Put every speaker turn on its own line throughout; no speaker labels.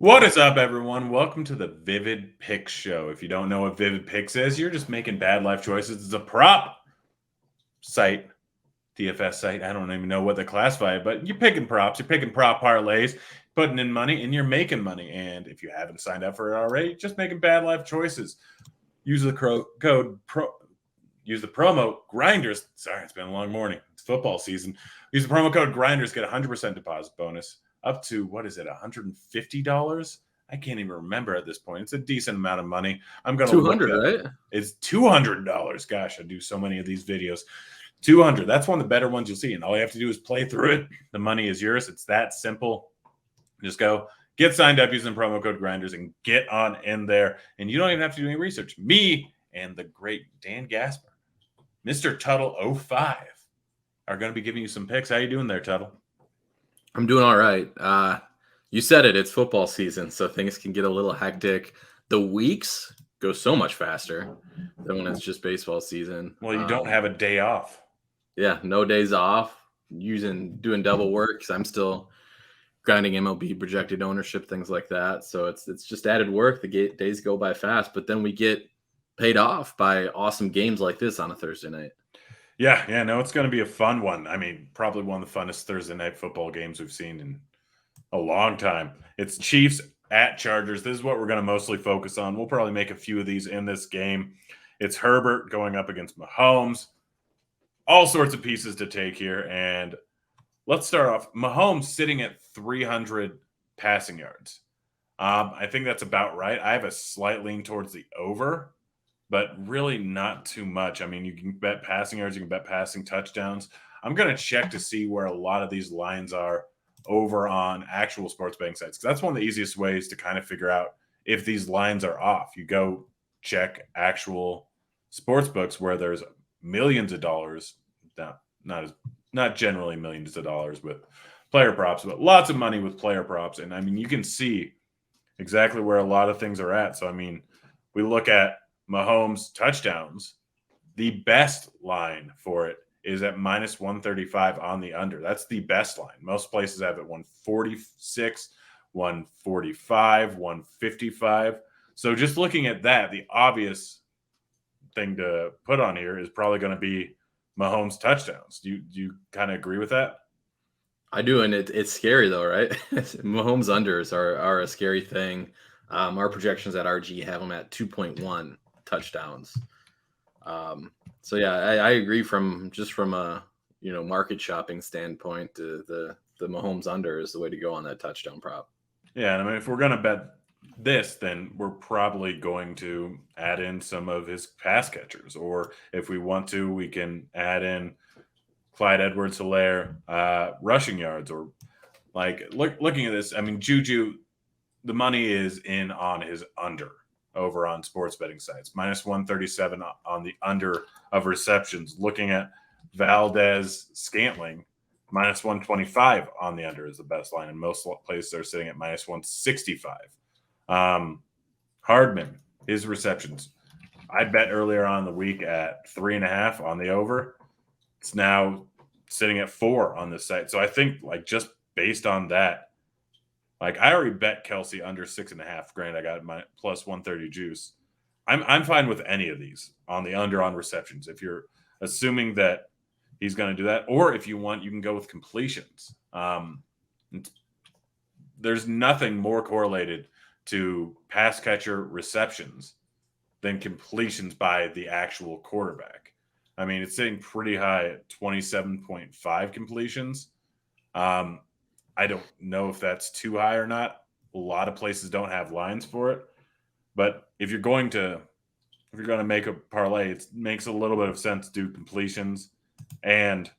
What is up, everyone? Welcome to the Vivid Picks Show. If you don't know what Vivid Picks is, you're just making bad life choices. It's a prop site, DFS site. I don't even know what they classify it, but you're picking props. You're picking prop parlays, putting in money, and you're making money. And if you haven't signed up for it already, just making bad life choices. Use the promo Grinders. Sorry, it's been a long morning. It's football season. Use the promo code Grinders. Get a 100% deposit bonus. Up to, what is it, $150? I can't even remember at this point. It's a decent amount of money. I'm going to look
$200, right?
It's $200. Gosh, I do so many of these videos. $200. That's one of the better ones you'll see. And all you have to do is play through it. The money is yours. It's that simple. Just go get signed up using the promo code Grinders and get on in there. And you don't even have to do any research. Me and the great Dan Gaspar, Mr. Tuttle 05, are going to be giving you some picks. How you doing there, Tuttle?
I'm doing all right. You said it. It's football season, so things can get a little hectic. The weeks go so much faster than when it's just baseball season.
Well, you don't have a day off.
Yeah, no days off. Doing double work because I'm still grinding MLB projected ownership, things like that. So it's just added work. The days go by fast, but then we get paid off by awesome games like this on a Thursday night.
Yeah, no, it's going to be a fun one. I mean, probably one of the funnest Thursday night football games we've seen in a long time. It's Chiefs at Chargers. This is what we're going to mostly focus on. We'll probably make a few of these in this game. It's Herbert going up against Mahomes. All sorts of pieces to take here. And let's start off. Mahomes sitting at 300 passing yards. I think that's about right. I have a slight lean towards the over, but really not too much. I mean, you can bet passing yards, you can bet passing touchdowns. I'm going to check to see where a lot of these lines are over on actual sports betting sites, because that's one of the easiest ways to kind of figure out if these lines are off. You go check actual sports books where there's millions of dollars, not generally millions of dollars with player props, but lots of money with player props. And I mean, you can see exactly where a lot of things are at. So, I mean, we look at Mahomes touchdowns, the best line for it is at minus 135 on the under. That's the best line. Most places have it 146, 145, 155. So just looking at that, the obvious thing to put on here is probably going to be Mahomes touchdowns. Do you kind of agree with that?
I do, and it's scary though, right? Mahomes unders are a scary thing. Our projections at RG have them at 2.1 touchdowns. So yeah, I agree from a market shopping standpoint. The Mahomes under is the way to go on that touchdown prop.
Yeah, and I mean, if we're gonna bet this, then we're probably going to add in some of his pass catchers, or if we want to, we can add in Clyde Edwards-Helaire rushing yards, or like looking at this. I mean, Juju, the money is in on his under over on sports betting sites, minus 137 on the under of receptions. Looking at Valdez-Scantling, minus 125 on the under is the best line, and most places are sitting at minus 165. Hardman, his receptions, I bet earlier on in the week at 3.5 on the over. It's now sitting at 4 on this site. So I think, like, just based on that, like, I already bet Kelsey under 6.5. Granted, I got my plus 130 juice. I'm fine with any of these on the under on receptions. If you're assuming that he's going to do that, or if you want, you can go with completions. There's nothing more correlated to pass catcher receptions than completions by the actual quarterback. I mean, it's sitting pretty high at 27.5 completions. I don't know if that's too high or not. A lot of places don't have lines for it. But if you're going to make a parlay, it makes a little bit of sense to do completions and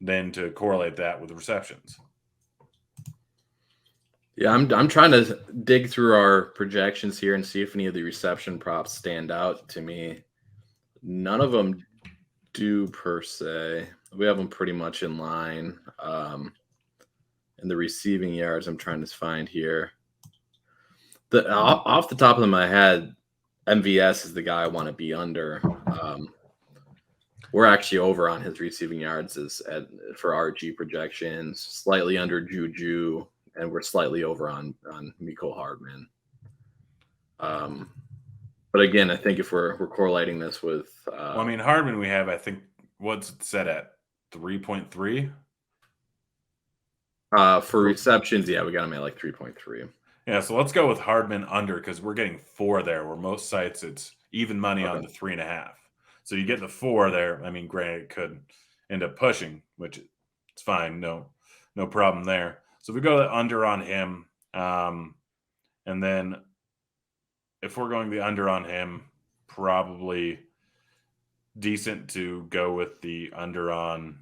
then to correlate that with receptions.
Yeah, I'm trying to dig through our projections here and see if any of the reception props stand out to me. None of them do per se. We have them pretty much in line. And the receiving yards I'm trying to find here. Off the top of my head, MVS is the guy I want to be under. We're actually over on his receiving yards for RG projections, slightly under Juju, and we're slightly over on Mecole Hardman. But again, I think if we're correlating this with,
well, I mean, Hardman, we have, I think, what's it set at 3.3?
For receptions, yeah, we got him at like 3.3.
Yeah, so let's go with Hardman under because we're getting 4 there, where most sites it's even money on
Okay.
the 3.5. So you get the 4 there. I mean, granted, it could end up pushing, which it's fine, no problem there. So we go the under on him, and then if we're going the under on him, probably decent to go with the under on.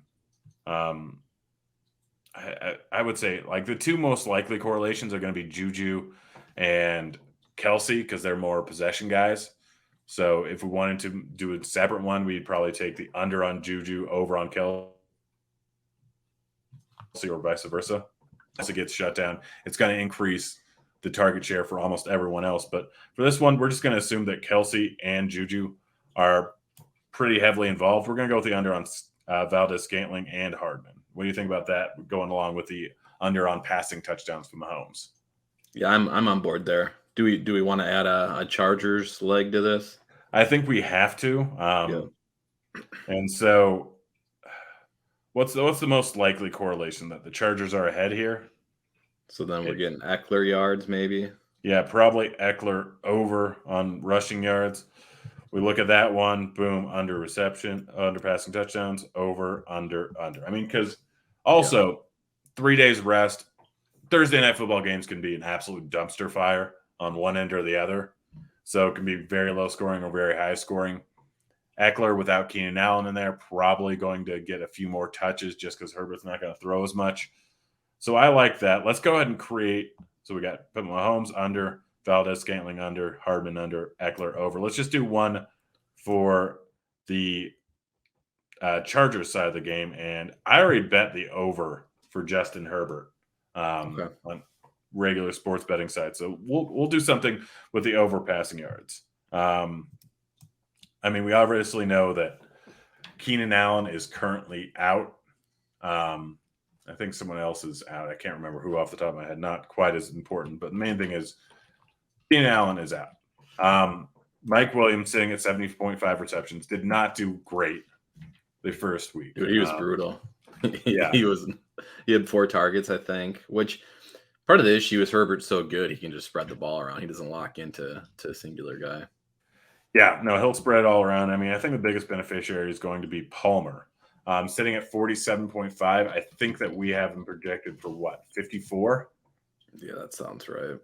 I would say like the 2 most likely correlations are going to be Juju and Kelsey because they're more possession guys. So if we wanted to do a separate one, we'd probably take the under on Juju, over on Kelsey, or vice versa. As it gets shut down, it's going to increase the target share for almost everyone else. But for this one, we're just going to assume that Kelsey and Juju are pretty heavily involved. We're going to go with the under on Valdez-Scantling and Hardman. What do you think about that going along with the under on passing touchdowns for Mahomes?
Yeah, I'm on board there. Do we want to add a Chargers leg to this?
I think we have to.
Yeah.
And so what's the most likely correlation that the Chargers are ahead here?
So then we're getting Eckler yards, maybe.
Yeah, probably Eckler over on rushing yards. We look at that one, boom, under reception, under passing touchdowns, over, under. I mean, because also 3 days rest, Thursday night football games can be an absolute dumpster fire on one end or the other. So it can be very low scoring or very high scoring. Eckler without Keenan Allen in there, probably going to get a few more touches just because Herbert's not going to throw as much. So I like that. Let's go ahead and create. So we got put Mahomes under, Valdez-Scantling under, Hardman under, Eckler over. Let's just do one for the Chargers side of the game. And I already bet the over for Justin Herbert on regular sports betting sites. So we'll do something with the over passing yards. I mean, we obviously know that Keenan Allen is currently out. I think someone else is out. I can't remember who off the top of my head. Not quite as important, but the main thing is Keenan Allen is out. Mike Williams sitting at 70.5 receptions did not do great the first week.
Dude, he was brutal.
Yeah,
he had 4 targets, I think. Which part of the issue is Herbert's so good he can just spread the ball around. He doesn't lock into a singular guy.
Yeah, no, he'll spread it all around. I mean, I think the biggest beneficiary is going to be Palmer. Sitting at 47.5. I think that we have him projected for what, 54?
Yeah, that sounds right.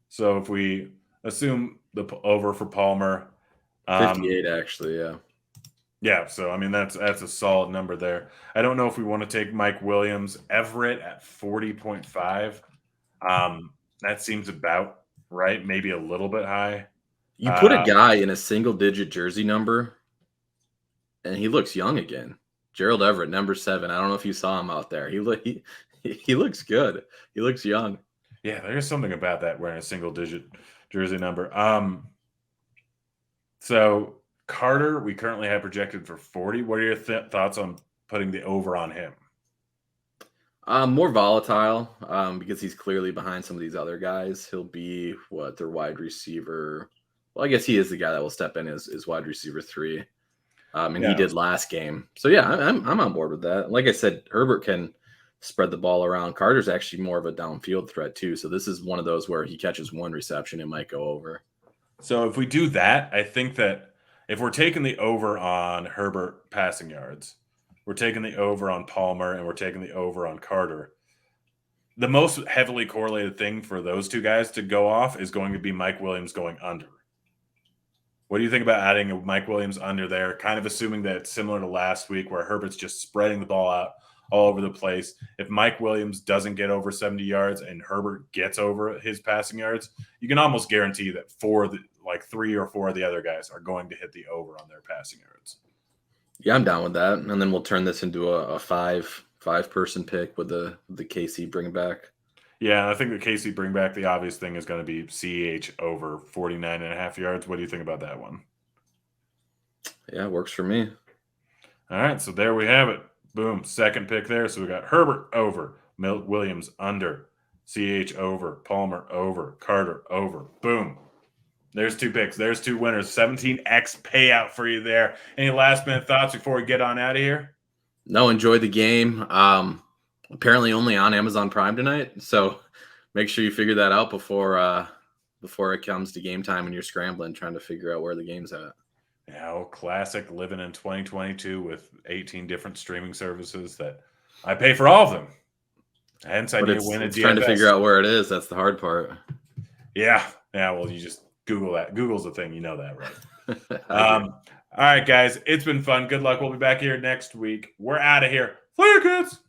So if we assume the over for Palmer,
58 actually, yeah.
Yeah, so I mean that's a solid number there. I don't know if we want to take Mike Williams. Everett at 40.5. That seems about right, maybe a little bit high.
You put a guy in a single-digit jersey number, and he looks young again. Gerald Everett, number 7. I don't know if you saw him out there. He looks good. He looks young.
Yeah, there's something about that wearing a single-digit jersey number. So Carter, we currently have projected for 40. What are your thoughts on putting the over on him?
More volatile because he's clearly behind some of these other guys. He'll be their wide receiver. Well, I guess he is the guy that will step in as wide receiver 3. He did last game. So yeah, I'm on board with that. Like I said, Herbert can spread the ball around. Carter's actually more of a downfield threat too. So this is one of those where he catches one reception, it might go over.
So if we do that, I think that if we're taking the over on Herbert passing yards, we're taking the over on Palmer, and we're taking the over on Carter, the most heavily correlated thing for those 2 guys to go off is going to be Mike Williams going under. What do you think about adding a Mike Williams under there, kind of assuming that it's similar to last week where Herbert's just spreading the ball out all over the place? If Mike Williams doesn't get over 70 yards and Herbert gets over his passing yards, you can almost guarantee that 3 or 4 of the other guys are going to hit the over on their passing yards.
Yeah, I'm down with that. And then we'll turn this into a five-person pick with the KC bring back.
Yeah, and I think the KC bring back, the obvious thing is going to be CH over 49.5 yards. What do you think about that one?
Yeah, it works for me.
All right, so there we have it. Boom, second pick there. So we got Herbert over, Williams under, CH over, Palmer over, Carter over. Boom. There's 2 picks. There's 2 winners. 17x payout for you there. Any last minute thoughts before we get on out of here?
No, enjoy the game. Apparently only on Amazon Prime tonight, so make sure you figure that out before it comes to game time and you're scrambling trying to figure out where the game's at.
Yeah, classic living in 2022 with 18 different streaming services that I pay for all of them. Hence, I need to win a DFS.
Trying to figure out where it is. That's the hard part.
Yeah. Well, you just Google that. Google's a thing. You know that, right? All right, guys. It's been fun. Good luck. We'll be back here next week. We're out of here. See you, kids.